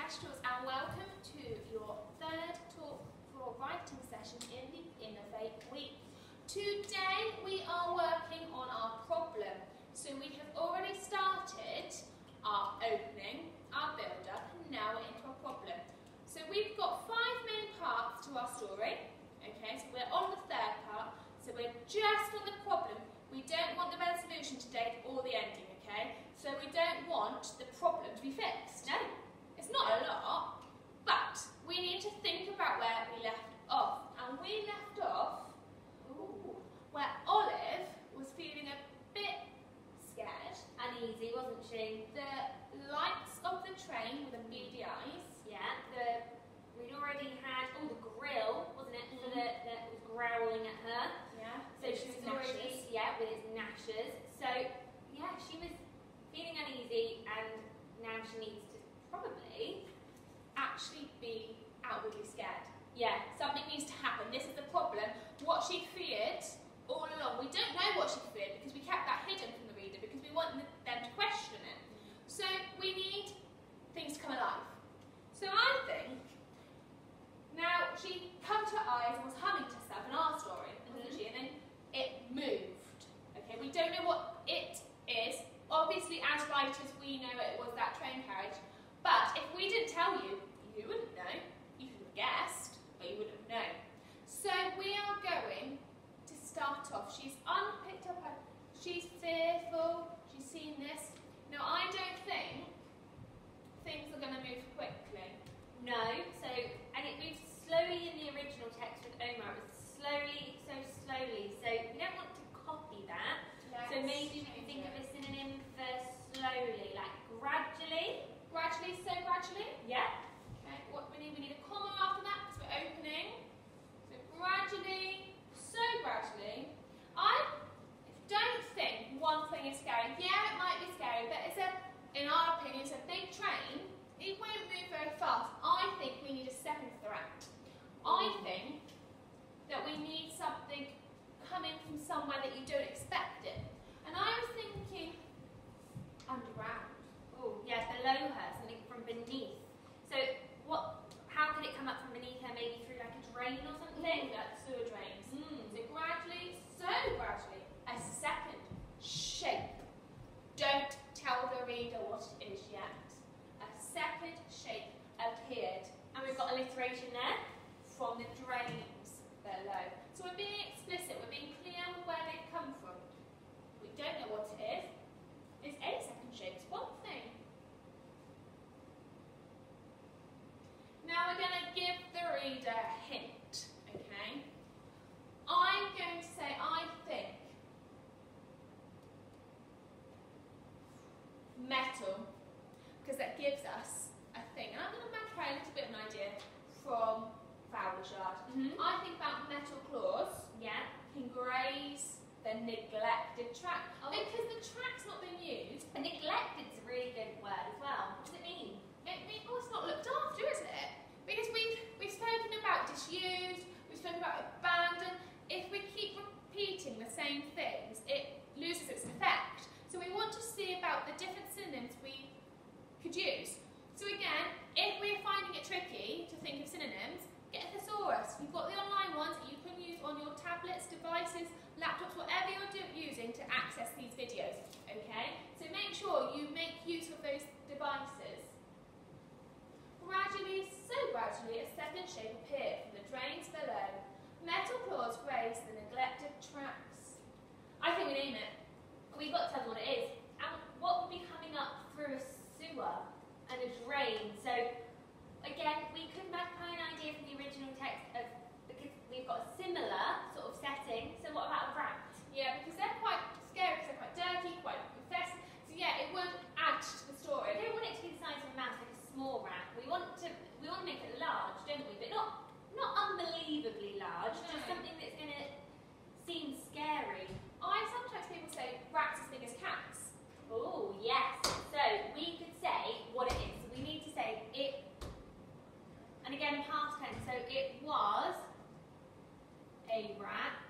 Vegetables, and welcome to your third talk for writing session in the Innovate Week. Today we are working on our problem. So we have already started our opening, our build-up, and now we're into our problem. So we've got 5 main parts to our story. Okay, so we're on the third part, so we're just on the problem. We don't want the resolution today or the ending, okay? So we don't want the problem to be fixed. No, it's not a lot, but we need to think about where we left off. And we left off where Olive was feeling a bit scared. Uneasy, wasn't she? The lights of the train with the beady eyes. Yeah, we'd already had, the grill, wasn't it, that was growling at her. Yeah. So she was already, with its gnashes. So, yeah, she was feeling uneasy, and now she needs to probably actually be outwardly scared. Yeah. Something needs to happen. This is the problem. What she feared all along, we don't know what she feared because we kept that hidden from the reader because we want them to question it. So we need things to come alive. So I think, now she come to her eyes and was humming to herself in our story, wasn't she? And then it moved. Okay, we don't know what it is. Obviously, as writers, we know it was that train carriage. But if we didn't tell you, you wouldn't know. You could have guessed, but you wouldn't have known. So we are going to start off. She's unpicked up her, she's fearful, she's seen this. Now I don't think things are going to move quickly. No, and it moves slowly in the original text with Omar. It was slowly, so slowly. So we don't want to copy that. So maybe we can think of a synonym for slowly, like gradually. Gradually, so gradually? Yeah. Okay, what we need a comma after that because we're opening. So gradually, so gradually. I don't think one thing is scary. Yeah, it might be scary, but in our opinion, it's a big train. It won't move very fast. I think we need a second threat. I think that we need something coming from somewhere that you don't expect it. And I was thinking underground. Oh, yeah, below her, something from beneath. So how could it come up from beneath her? Maybe through like a drain or something? Like sewer drains. So gradually, so gradually, a second shape. Don't tell the reader what it is yet. A second shape appeared. And we've got alliteration there. From the drains below. So we're being explicit, we're being clear with where they've come from. We don't know what it is. It's a second shape, it's one thing. Now we're going to give the reader a hint, okay? I'm going to say, I think metal, because that gives us a thing. And I'm going to make a little bit of an idea from Fowler's Yard. I think about metal claws can graze the neglected track. Because the track's not been used. And neglected's a really good word as well. What does it mean? It means, it's not looked after, is it? Because we've spoken about disused, we've spoken about abandoned. If we keep repeating the same things, it loses its effect. So we want to see about the different synonyms we could use. So again, if we're finding it tricky to think of synonyms, get a thesaurus. You've got the online ones that you can use on your tablets, devices, laptops, whatever you're using to access these videos, okay? So make sure you make use of those devices. Gradually, so gradually, a second shape appeared from the drains below. Metal claws graze the neglected tracks. I think we name it. We've got to tell them what it is. And what would be coming up through a sewer and a drain? So, again, we could have an idea from the original text of, because we've got a similar sort of setting. So what about a rat? Yeah, because they're quite scary, because they're quite dirty, quite infested. So yeah, it would add to the story. We don't want it to be the size of a mouse, like a small rat. We want to make it large, don't we? But not unbelievably large. No. Just something that's going to seem scary. Sometimes people say rats as big as cats. Oh, yes. So we could say what it is. So we need to say it, and again past tense. So it was a rat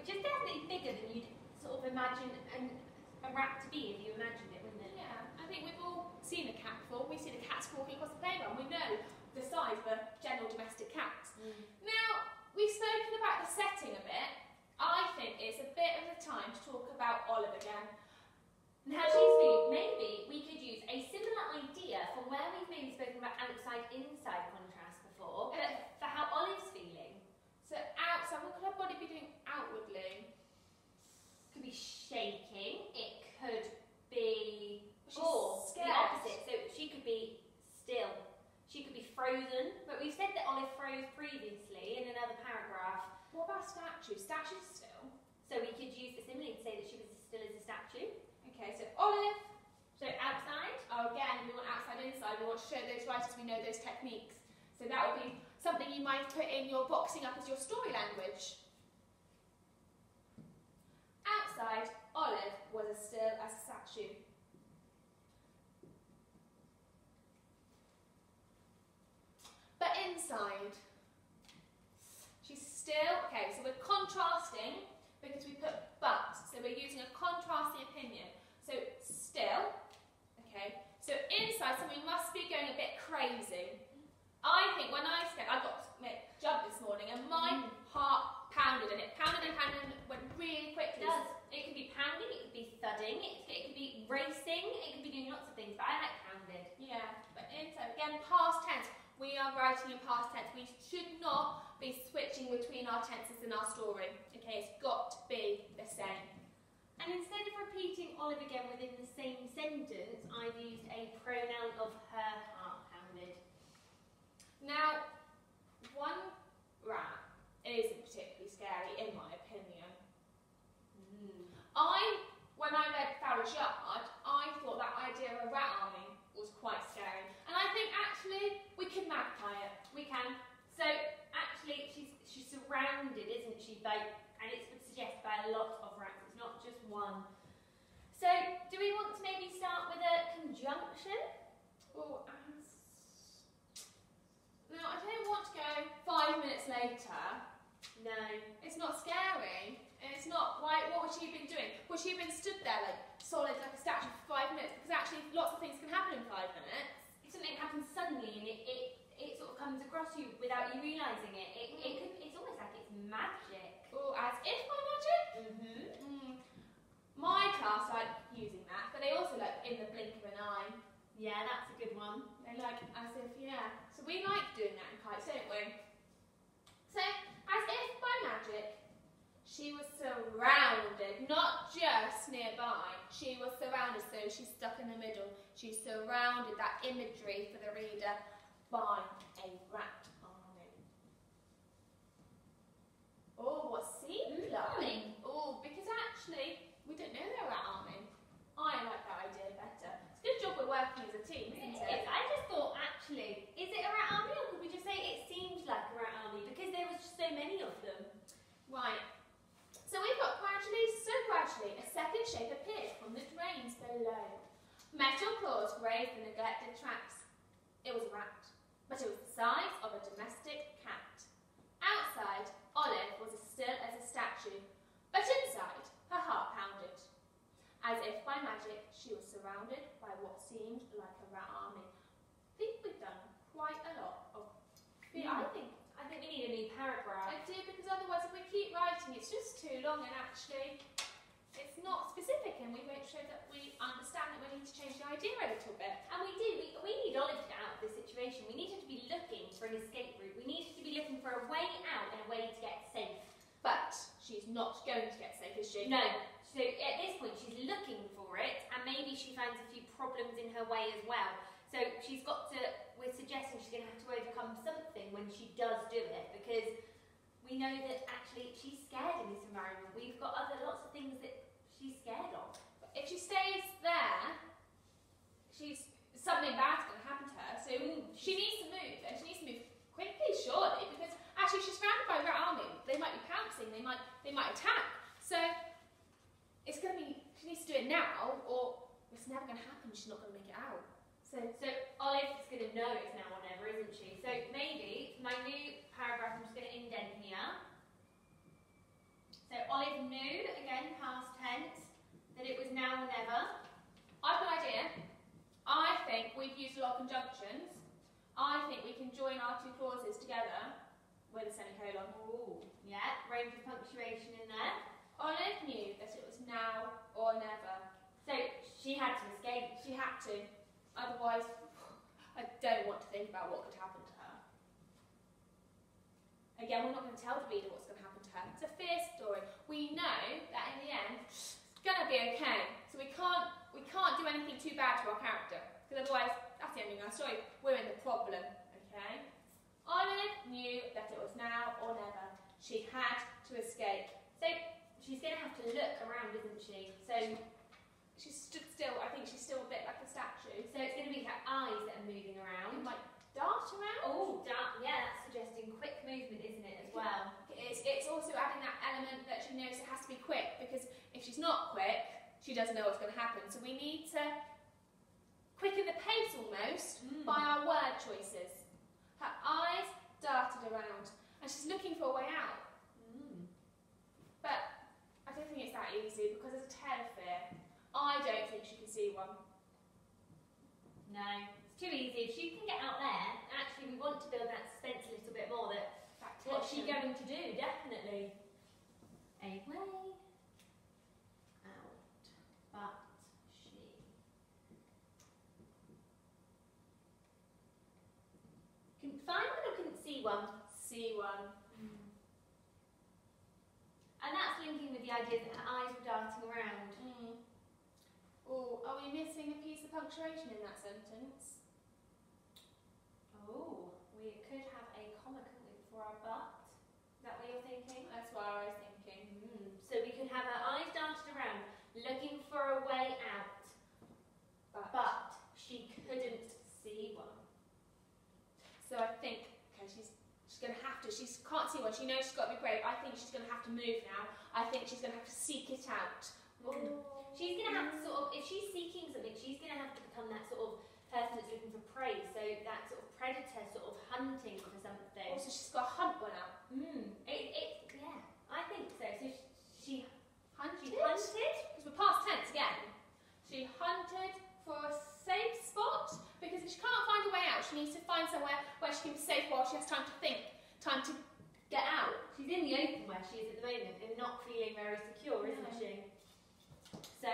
which is definitely bigger than you'd sort of imagine a rat to be if you imagined it, wouldn't it? Yeah, I think we've all seen a cat before. We've seen a cat walking across the playground. We know the size of a general domestic cat. Now, we've spoken about the setting a bit. I think it's a bit of the time to talk about Olive again. And how she's feeling. Maybe we could use a similar idea from where we've maybe spoken about outside-inside contrast before, for how Olive's feeling. So outside, what could her body be doing outwardly? Could be shaking, it could be She's the scared. opposite. So she could be still, she could be frozen, but we've said that Olive froze previously in another paragraph. What about statue? Statue's still. So we could use the simile to say that she was still as a statue. Okay, so Olive. So outside. Oh, again, we want outside, inside. We want to show those writers we know those techniques. So that would be something you might put in your boxing up as your story language. Outside, Olive was as still as a statue. But inside, she's still, okay, so we're contrasting because we put but. So we're using a contrasting opinion. So still, okay, so inside, so we must be going a bit crazy. I think when I got jumped this morning and my heart pounded and it pounded and pounded and went really quickly. It does. It could be pounding, it could be thudding, it could be racing, it could be doing lots of things, but I like pounded. Yeah, but inside, again, past tense. We are writing in past tense. We should not be switching between our tenses in our story. Okay, it's got to be the same. And instead of repeating Olive again within the same sentence, I've used a pronoun of her heart pounded. Now, one rat isn't particularly scary, in my opinion. When I read Fowler's Yard, I thought that idea of a rat army was quite scary. And I think actually we can magpie it. We can. So actually she's surrounded, isn't she, by, and it's suggested by a lot of rats, it's not just one. So do we want to maybe start with a conjunction? Or as... No, I don't want to go 5 minutes later. No. It's not scary. And it's not, why? What would she have been doing? Would she have been stood there like solid like a statue for 5 minutes? Because actually lots of things can happen in 5 minutes. If something happens suddenly and it sort of comes across you without you realising it, it's almost like it's magic. Or as if by magic? My class like using that, but they also like in the blink of an eye. Yeah, that's a good one. They like as if, yeah. So we like doing that in kites, don't we? So, as if by magic, she was surrounded, not just nearby. She was surrounded, so she's stuck in the middle. She's surrounded, that imagery for the reader, by a rat army. Oh, what seemed like. Oh, because actually, we don't know they're a rat army. I like that idea better. It's a good job we're working as a team, isn't it? I just thought, actually, is it a rat army, or could we just say it seemed like a rat army because there was just so many of them? Right. So we've got gradually, a second shape appeared from the drains below. Metal claws grazed the neglected tracks. It was a rat, but it was the size of a domestic cat. Outside, Olive was as still as a statue, but inside, her heart pounded. As if by magic, she was surrounded by what seemed like a rat army. I think we've done quite a lot of... I think we need a new paragraph. I do, because otherwise if we keep writing, it's just too long and actually it's not specific and we won't show that we understand that we need to change the idea a little bit. And we do. We need Olive to get out of this situation. We need her to be looking for an escape route. We need her to be looking for a way out and a way to get safe. But she's not going to get safe, is she? No. So at this point she's looking for it and maybe she finds a few problems in her way as well. So she's got to, we're suggesting she's going to have to overcome something when she does do it, because we know that actually she's scared in this environment. We've got lots of things that she's scared of. But if she stays there, something bad's going to happen to her. So she needs to move, and she needs to move quickly, surely, because actually she's surrounded by a rat army. They might be pouncing, they might attack. So it's going to be, she needs to do it now, or it's never going to happen. She's not going to make it out. So Olive's going to know it's now or never, isn't she? So maybe, my new paragraph, I'm just going to indent here. So Olive join our two clauses together with a semicolon. Ooh, yeah, range of punctuation in there. Olive knew that it was now or never. So she had to escape. She had to. Otherwise, I don't want to think about what could happen to her. Again, we're not going to tell the reader what's going to happen to her. It's a fear story. We know that in the end, it's going to be okay. So we can't do anything too bad to our character. Because otherwise, that's the ending of our story. We're in the problem, okay? Olive knew that it was now or never. She had to escape. So she's going to have to look around, isn't she? So she stood still. I think she's still a bit like a statue. So it's going to be her eyes that are moving around. It might dart around. Oh, dart. Yeah, that's suggesting quick movement, isn't it, as well? It's also adding that element that she knows it has to be quick, because if she's not quick, she doesn't know what's going to happen. So we need to quicken the pace almost by our word choices. Her eyes darted around, and she's looking for a way out. But I don't think it's that easy, because there's a tale of fear. I don't think she can see one. No, it's too easy. If she can get out there, actually we want to build that suspense a little bit more, that what's she going to do, definitely. A way out, but she... Couldn't find one or couldn't see one? See one. And that's linking with the idea that her eyes were darting around. Oh, are we missing a piece of punctuation in that sentence? Oh, we could have a comma, couldn't we, before our but? Is that what you're thinking? That's what I was thinking. So we could have her eyes darted around, looking for a way out, but she couldn't see one. So I think, okay, she's going to have to, she can't see one, she knows she's got to be brave. I think she's going to have to move now. I think she's going to have to seek it out. She's going to have to sort of, if she's seeking something, she's going to have to become that sort of person that's looking for prey, so that sort of predator sort of hunting for something. Also, she's got to hunt one out. Yeah, I think so. So she hunted? Because we're past tense again. She hunted for a safe spot, because if she can't find a way out, she needs to find somewhere where she can be safe while she has time to think, time to get out. She's in the open where she is at the moment and not feeling very secure, isn't she? So,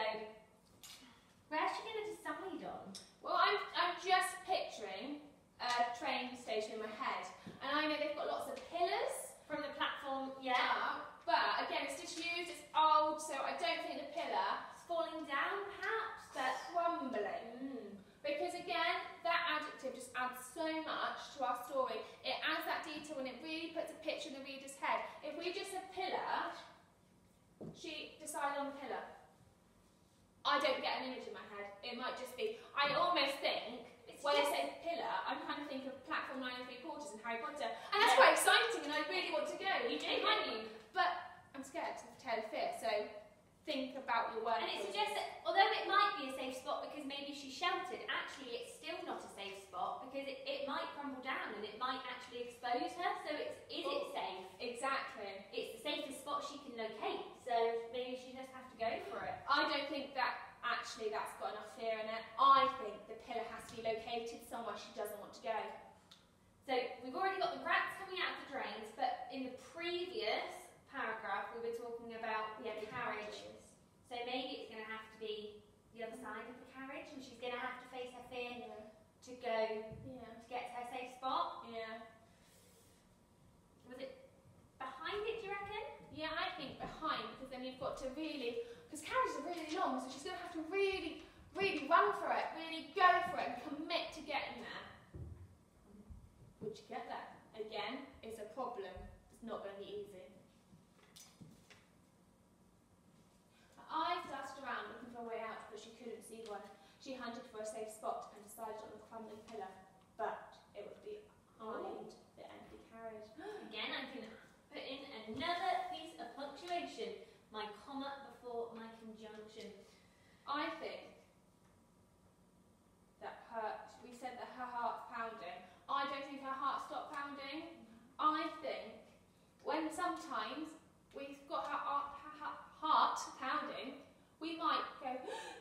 where's she going to decide on? Well, I'm just picturing a train station in my head, and I know they've got lots of pillars From the platform, yeah. But again, it's disused, it's old, so I don't think the pillar It's falling down, perhaps, but crumbling. Because again, that adjective just adds so much to our story. It adds that detail and it really puts a picture in the reader's head. If we just said pillar, she decided on the pillar. I don't get an image in my head. It might just be, I almost think, when I say pillar, I'm kind of think of platform 9 and 3/4 in Harry Potter. And that's quite exciting and I really want to go. You do, don't you? But I'm scared of the tale of fear, so think about your words. And it suggests that, although it might be a safe spot because maybe she's sheltered, actually it's still not a safe spot because it might crumble down and it might actually expose her. So is it safe? Exactly. It's the safest spot she can locate, so maybe she just has to go for it. I don't think that actually that's got enough fear in it. I think the pillar has to be located somewhere she doesn't want to go. So we've already got the rats coming out of the drains, but in the previous paragraph we were talking about the carriage. So maybe it's going to have to be the other side of the carriage, and she's going to have to face her fear to go to get to her safe spot. Yeah. Was it behind it, do you reckon? Yeah, I think behind, because then you've got to really, because carriages are really long, so she's going to have to really, really run for it, really go for it, and commit to getting there. Would you get there? Again, it's a problem. It's not going to be easy. Her eyes darted around looking for a way out, but she couldn't see one. She hunted for a safe spot and decided on the crumbling pillar, but it would be behind the empty carriage. Again, I can put in another piece of punctuation, my comma before my conjunction. I think that we said that her heart's pounding. I don't think her heart stopped pounding. I think when sometimes we've got her heart pounding, we might go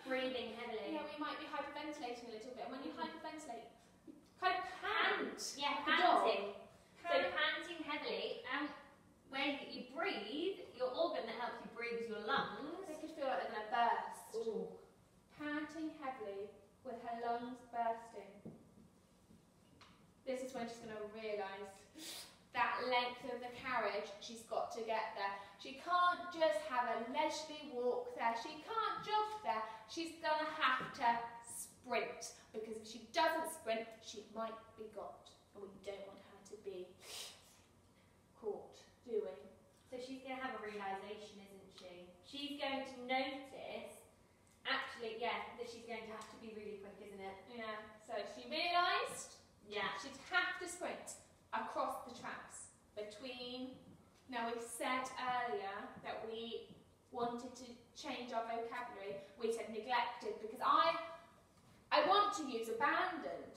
breathing heavily. Yeah, we might be hyperventilating a little bit. And when you hyperventilate, you kind of pant. Yeah, Like a dog. panting. So panting heavily, and when you breathe, your organ that helps you breathe is your lungs. They could feel like they're going to burst. Ooh. Panting heavily with her lungs bursting. This is when she's going to realise that length of the carriage, she's got to get there. She can't just have a leisurely walk there. She can't jog there. She's going to have to sprint, because if she doesn't sprint, she might be got. And we don't want her to be caught doing. So she's going to have a realisation, isn't she? She's going to notice, actually, yeah, that she's going to have to be really quick, isn't it? Yeah, so she realised Yeah. she'd have to sprint across the tracks between. Now, we said earlier that we wanted to change our vocabulary. We said neglected, because I want to use abandoned.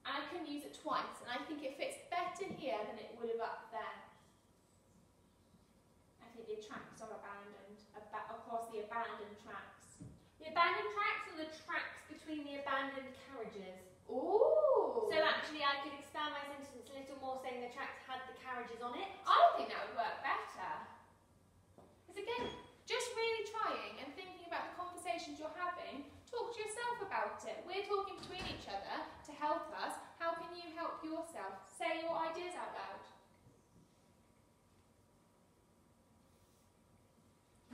I can use it twice, and I think it fits better here than it would have up there. I think the tracks are abandoned, across the abandoned tracks. The abandoned tracks or the tracks between the abandoned carriages? Ooh! So actually I could expand my sentence a little more, saying the tracks had the carriages on it. I think that would work better. Because again, just really trying and thinking about the conversations you're having, talk to yourself about it. We're talking between each other to help us. How can you help yourself? Say your ideas out loud.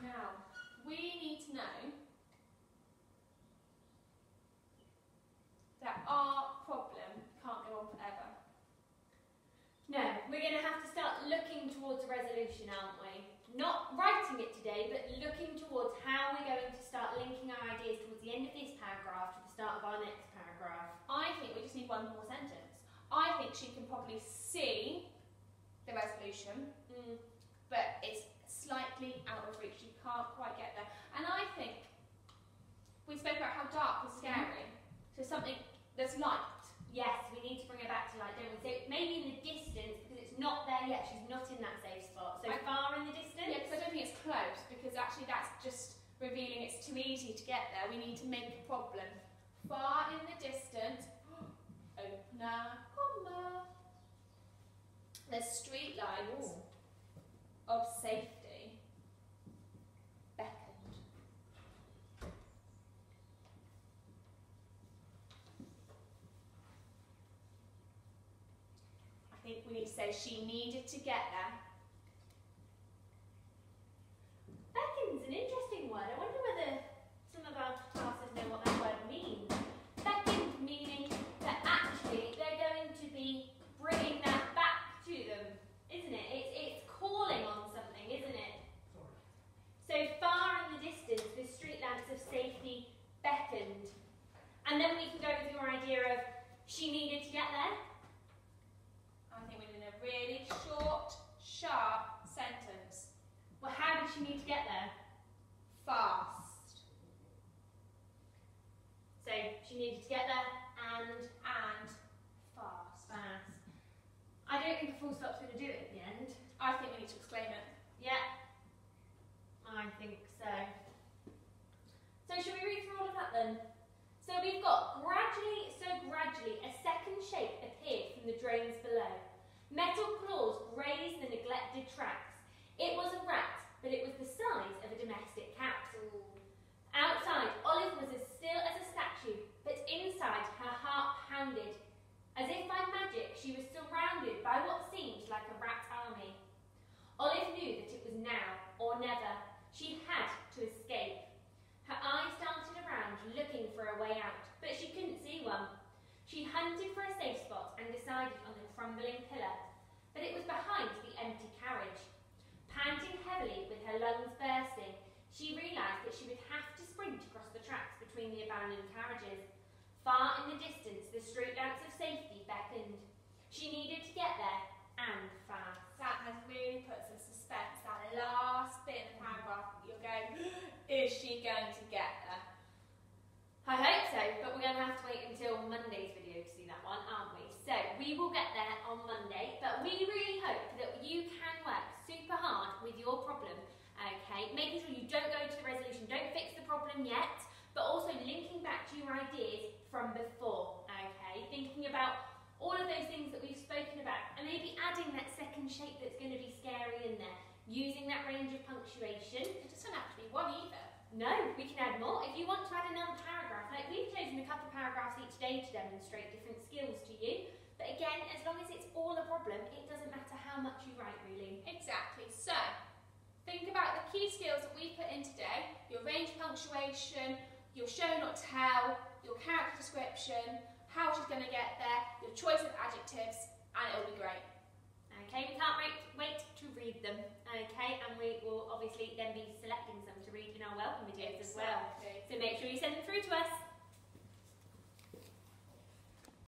Now, we need to know that our problem can't go on forever. No, we're going to have to start looking towards a resolution, aren't we? Not writing it today, but looking towards how we're going to start linking our ideas towards the end of this paragraph to the start of our next paragraph. I think we just need one more sentence. I think she can probably see the resolution, but it's slightly out of reach. She can't quite get there. And I think we spoke about how dark was scary. So something that's light. Yes, we need to bring her back to light, don't we? So maybe in the distance, because it's not there yet. She's not in that safe spot. So far in the distance? Yeah, because I don't think it's close, because actually that's just revealing it's too easy to get there. We need to make a problem. Far in the distance, opener, comma. There's street lights of safety beckoned. I think we need to say she needed to get there. Beckon's an interesting word. I wonder whether some of our classes know what that word means. Beckon meaning that actually they're going to be bringing that back to them, isn't it? It's calling on something, isn't it? So far in the distance, the street lamps of safety beckoned. And then we can go with your idea of she needed to get there. I think we need a really short, sharp sentence. Well, how did she need to get there? Fast. So she needed to get there and Fast. fast. I don't think a full stop's going to do it in the end. I think we need to exclaim it. Yeah, I think so. So should we read through all of that then? So we've got gradually, a second shape appeared from the drains below. Metal claws grazed the neglected tracks. It was a rat, but it was the size of a domestic cat. Outside, Olive was as still as a statue, but inside her heart pounded. As if by magic, she was surrounded by what seemed like a rat army. Olive knew that it was now or never. She had to escape. Her eyes darted around, looking for a way out, but she couldn't see one. She hunted for a safe spot and decided on the crumbling pillar, but it was behind the empty carriage. Panting heavily with her lungs bursting, she realised that she would have to sprint across the tracks between the abandoned carriages. Far in the distance, the street lamps of safety beckoned. She needed to get there, and fast. That has really put some suspense. That last bit in the paragraph, you're going, is she going to get there? I hope so, but we're going to have to wait until Monday's video to see that one, aren't we? So, we will get there on Monday, but we really hope that you can work super hard with your problem, okay? Making sure you don't go to the resolution, don't fix the problem yet, but also linking back to your ideas from before, okay? Thinking about all of those things that we've spoken about, and maybe adding that second shape that's going to be scary in there, using that range of punctuation. It doesn't have to be one either. No, we can add more. If you want to add another paragraph, like we've chosen a couple of paragraphs each day to demonstrate different skills to you, but again, as long as it's all a problem, it doesn't matter how much you write, really. Exactly. So, think about the key skills that we put in today, your range punctuation, your show not tell, your character description, how she's going to get there, your choice of adjectives, and it'll be great. Okay, we can't wait to read them, okay, and we will obviously then be selecting some to read in our welcome videos as well. So make sure you send them through to us.